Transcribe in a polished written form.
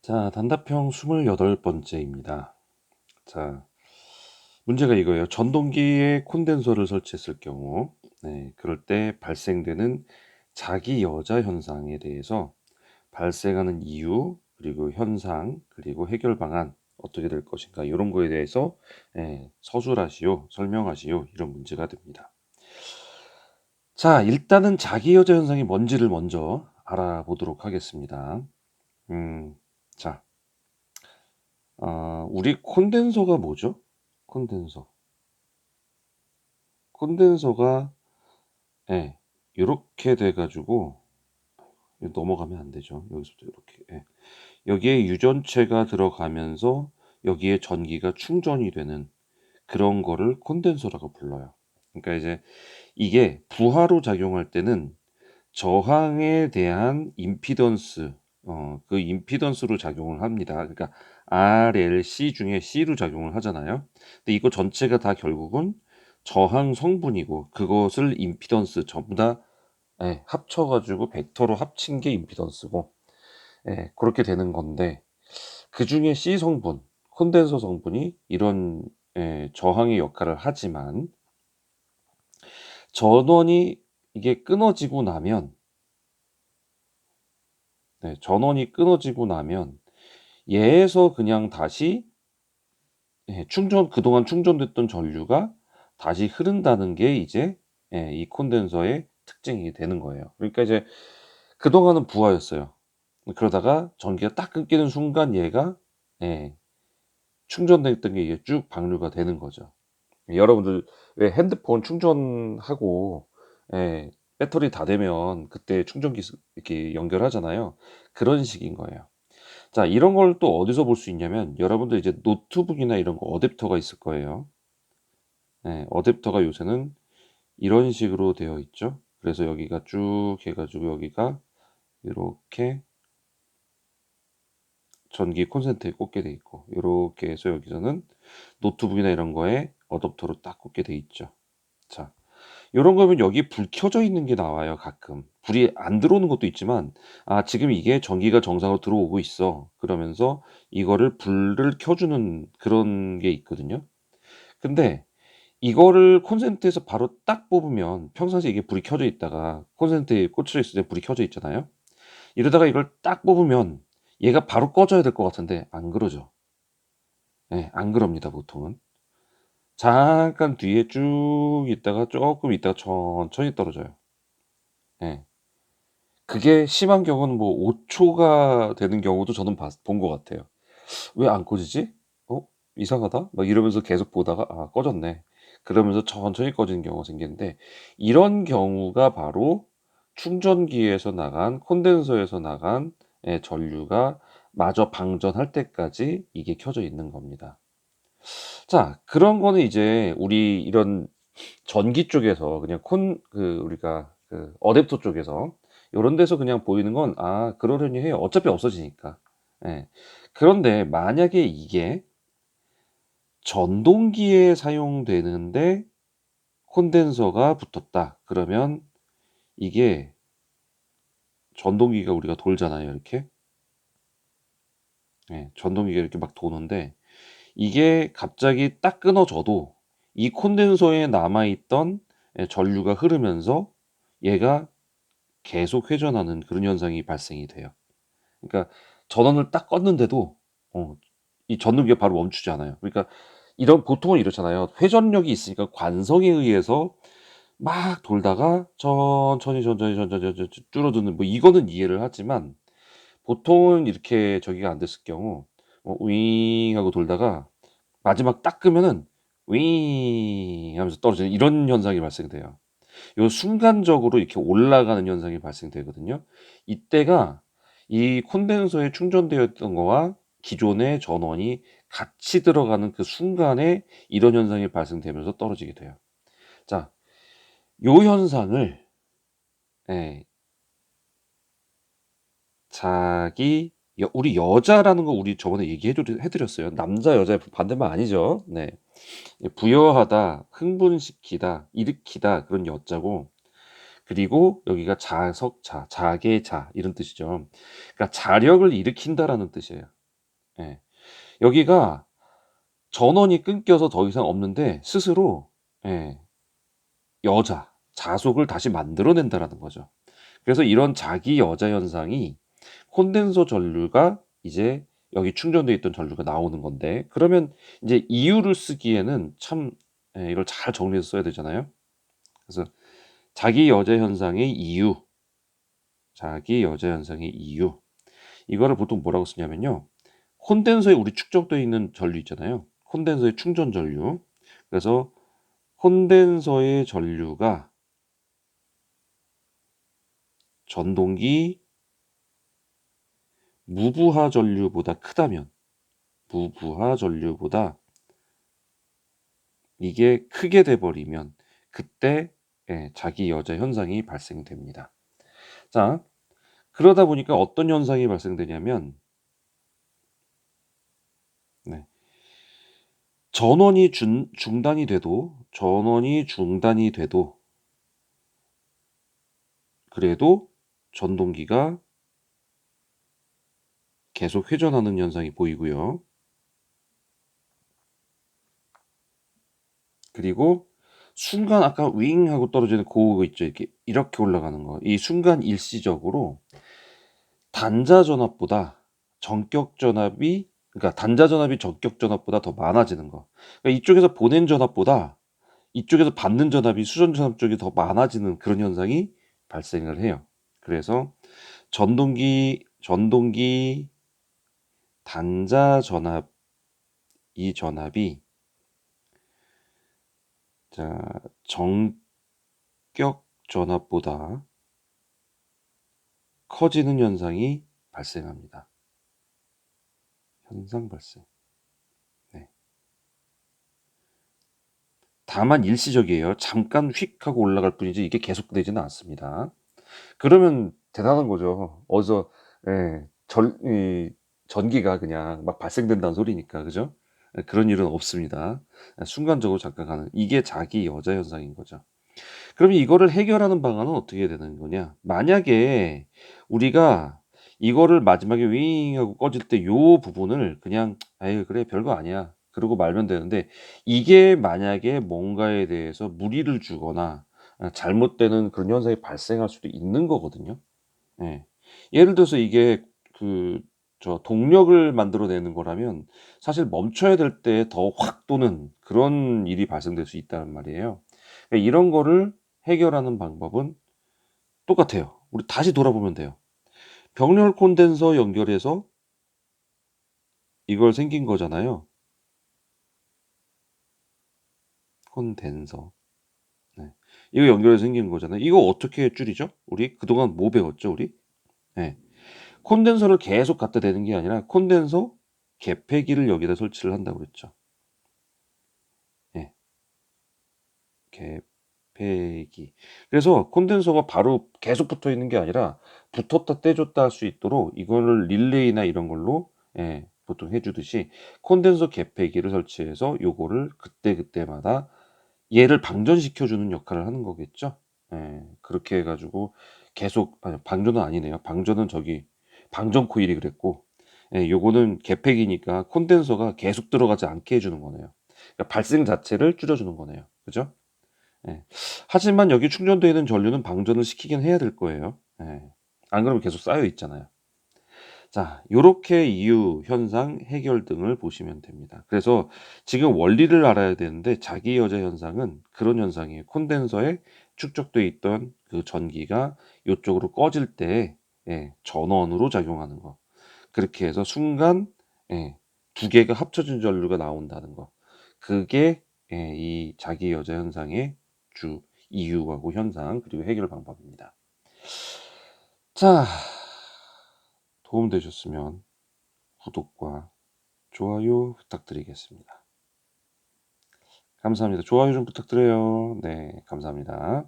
자, 단답형 28번째입니다. 자, 문제가 이거예요. 전동기에 콘덴서를 설치했을 경우, 그럴 때 발생되는 자기 여자 현상에 대해서 발생하는 이유, 그리고 현상, 그리고 해결 방안 어떻게 될 것인가, 이런 거에 대해서 서술하시오, 설명하시오, 이런 문제가 됩니다. 자, 일단은 자기 여자 현상이 뭔지를 먼저 알아보도록 하겠습니다. 자, 우리 콘덴서가 뭐죠? 콘덴서. 콘덴서가 요렇게 돼 가지고 넘어가면 안 되죠. 여기서부터 이렇게. 여기에 유전체가 들어가면서 여기에 전기가 충전이 되는 그런 거를 콘덴서라고 불러요. 그러니까 이제 이게 부하로 작용할 때는 저항에 대한 임피던스, 그 임피던스로 작용을 합니다. 그러니까 RLC 중에 C로 작용을 하잖아요. 근데 이거 전체가 다 결국은 저항 성분이고, 그것을 임피던스 전부 다 합쳐 가지고 벡터로 합친 게 임피던스고, 그렇게 되는 건데, 그중에 C 성분, 콘덴서 성분이 이런 저항의 역할을 하지만, 전원이 이게 끊어지고 나면, 전원이 끊어지고 나면 얘에서 그냥 다시 그동안 충전됐던 전류가 다시 흐른다는 게 이제 이 콘덴서의 특징이 되는 거예요. 그러니까 이제 그동안은 부하였어요. 그러다가 전기가 딱 끊기는 순간 얘가 예 충전됐던 게 이게 쭉 방류가 되는 거죠. 여러분들 왜 핸드폰 충전하고 배터리 다 되면 그때 충전기 이렇게 연결하잖아요. 그런 식인 거예요. 자, 이런 걸 또 어디서 볼 수 있냐면, 여러분들 이제 노트북이나 이런 거 어댑터가 있을 거예요. 어댑터가 요새는 이런 식으로 되어 있죠. 그래서 여기가 쭉 해 가지고 여기가 요렇게 전기 콘센트에 꽂게 돼 있고, 요렇게 해서 여기서는 노트북이나 이런 거에 어댑터로 딱 꽂게 돼 있죠. 자, 요런 거면 여기 불 켜져 있는 게 나와요, 가끔. 불이 안 들어오는 것도 있지만, 지금 이게 전기가 정상으로 들어오고 있어, 그러면서 이거를 불을 켜주는 그런 게 있거든요. 근데 이거를 콘센트에서 바로 딱 뽑으면, 평상시에 이게 불이 켜져 있다가 콘센트에 꽂혀 있을 때 불이 켜져 있잖아요. 이러다가 이걸 딱 뽑으면 얘가 바로 꺼져야 될 것 같은데 안 그러죠. 안 그럽니다, 보통은. 잠깐 뒤에 쭉 있다가 쪼끔 있다가 천천히 떨어져요. 예. 그게 심한 경우는 뭐 5 초가 되는 경우도 저는 본 것 같아요. '왜 안 꺼지지? 어? 이상하다.' 막 이러면서 계속 보다가 '아, 꺼졌네.' 그러면서 천천히 꺼지는 경우가 생기는데, 이런 경우가 바로 충전기에서 나간, 콘덴서에서 나간 전류가 마저 방전할 때까지 이게 켜져 있는 겁니다. 자, 그런 거는 이제 우리 이런 전기 쪽에서 그냥 우리가 그 어댑터 쪽에서 요런 데서 그냥 보이는 건 그러려니 해요. 어차피 없어지니까. 예. 그런데 만약에 이게 전동기에 사용되는데 콘덴서가 붙었다, 그러면 이게 전동기가 우리가 돌잖아요, 이렇게. 전동기가 이렇게 막 도는데, 이게 갑자기 딱 끊어져도 이 콘덴서에 남아 있던 전류가 흐르면서 얘가 계속 회전하는 그런 현상이 발생이 돼요. 그러니까 전원을 딱 껐는데도 이 전동기가 바로 멈추지 않아요. 그러니까 보통은 이렇잖아요. 회전력이 있으니까 관성에 의해서 막 돌다가 천천히 줄어드는, 뭐 이거는 이해를 하지만, 보통은 이렇게 저기가 안 됐을 경우 윙 하고 돌다가 마지막 딱 끄면은 윙 하면서 떨어지는 이런 현상이 발생돼요. 요 순간적으로 이렇게 올라가는 현상이 발생되거든요. 이때가 이 콘덴서에 충전되어 있던 거와 기존의 전원이 같이 들어가는 그 순간에 이런 현상이 발생되면서 떨어지게 돼요. 자, 요 현상을 예 우리 여자라는 거 우리 저번에 해 드렸어요. 남자 여자의 반대말 아니죠. 네. 부여하다, 흥분시키다, 일으키다, 그런 여자고, 그리고 여기가 자석자, 자계자 이런 뜻이죠. 그러니까 자력을 일으킨다라는 뜻이에요. 예. 여기가 전원이 끊겨서 더 이상 없는데 스스로 예 자속을 다시 만들어낸다라는 거죠. 그래서 이런 자기 여자 현상이 콘덴서 전류가 이제 여기 충전돼 있던 전류가 나오는 건데, 그러면 이제 이유를 쓰기에는 참 이걸 잘 정리해서 써야 되잖아요. 그래서 자기 여자 현상의 이유, 자기 여자 현상의 이유, 이거를 보통 뭐라고 쓰냐면요. 콘덴서에 우리 축적되어 있는 전류 있잖아요. 콘덴서의 충전 전류. 그래서 콘덴서의 전류가 전동기 무부하 전류보다 크다면, 무부하 전류보다 이게 크게 돼 버리면 그때 자기 여자 현상이 발생됩니다. 자, 그러다 보니까 어떤 현상이 발생되냐면 네. 전원이 중단이 돼도 그래도 전동기가 계속 회전하는 현상이 보이고요. 그리고 순간 아까 윙 하고 떨어지는 그거 있죠. 이렇게 올라가는 거. 이 순간 일시적으로 단자 전압보다 전격 전압이, 그러니까 단자 전압이 전격 전압보다 더 많아지는 거. 그러니까 이쪽에서 보낸 전압보다 이쪽에서 받는 전압이 수전 전압 쪽이 더 많아지는 그런 현상이 발생을 해요. 그래서 전동기 단자 전압, 이 전압이 자 전격 전압보다 커지는 현상이 발생합니다. 현상 발생. 네. 다만 일시적이에요. 잠깐 휙 하고 올라갈 뿐이지 이게 계속되지는 않습니다. 그러면 대단한 거죠. 어디서 예, 전기가 그냥 막 발생된다는 소리니까, 그죠? 그런 일은 없습니다. 순간적으로 잠깐 가는 이게 자기 여자 현상인 거죠. 그러면 이거를 해결하는 방안은 어떻게 되는 거냐? 만약에 우리가 이거를 마지막에 윙 하고 꺼질 때 요 부분을 그냥 '아유 그래 별거 아니야.' 그러고 말면 되는데, 이게 만약에 뭔가에 대해서 무리를 주거나 잘못되는 그런 현상이 발생할 수도 있는 거거든요. 예. 예를 들어서 이게 그 동력을 만들어내는 거라면 사실 멈춰야 될 때 더 확 도는 그런 일이 발생될 수 있다는 말이에요. 그러니까 이런 거를 해결하는 방법은 똑같아요. 우리 다시 돌아보면 돼요. 병렬 콘덴서 연결해서 이걸 생긴 거잖아요. 콘덴서. 네. 이거 연결해서 생긴 거잖아요. 이거 어떻게 줄이죠? 우리 그동안 뭐 배웠죠, 우리? 네. 콘덴서를 계속 갖다 대는 게 아니라 콘덴서 개폐기를 여기다 설치를 한다고 그랬죠. 예. 개폐기. 그래서 콘덴서가 바로 계속 붙어 있는 게 아니라 붙었다 떼줬다 할 수 있도록 이거를 릴레이나 이런 걸로 보통 해 주듯이 콘덴서 개폐기를 설치해서 요거를 그때그때마다 얘를 방전시켜 주는 역할을 하는 거겠죠. 예. 그렇게 해 가지고 계속, 아니 방전은 아니네요. 방전은 저기 방전 코일이 그랬고, 요거는 개폐기니까 콘덴서가 계속 들어가지 않게 해 주는 거네요. 그러니까 발생 자체를 줄여 주는 거네요. 그죠? 예. 하지만 여기 충전되어 있는 전류는 방전을 시키긴 해야 될 거예요. 예. 안 그러면 계속 쌓여 있잖아요. 자, 요렇게 이유, 현상, 해결 등을 보시면 됩니다. 그래서 지금 원리를 알아야 되는데 자기 여자 현상은 그런 현상이에요. 콘덴서에 축적돼 있던 그 전기가 요쪽으로 꺼질 때 전원으로 작용하는 거. 그렇게 해서 순간 두 개가 합쳐진 전류가 나온다는 거. 그게 이 자기 여자 현상의 주 이유하고 현상, 그리고 해결 방법입니다. 자, 도움되셨으면 구독과 좋아요 부탁드리겠습니다. 감사합니다. 좋아요 좀 부탁드려요. 네, 감사합니다.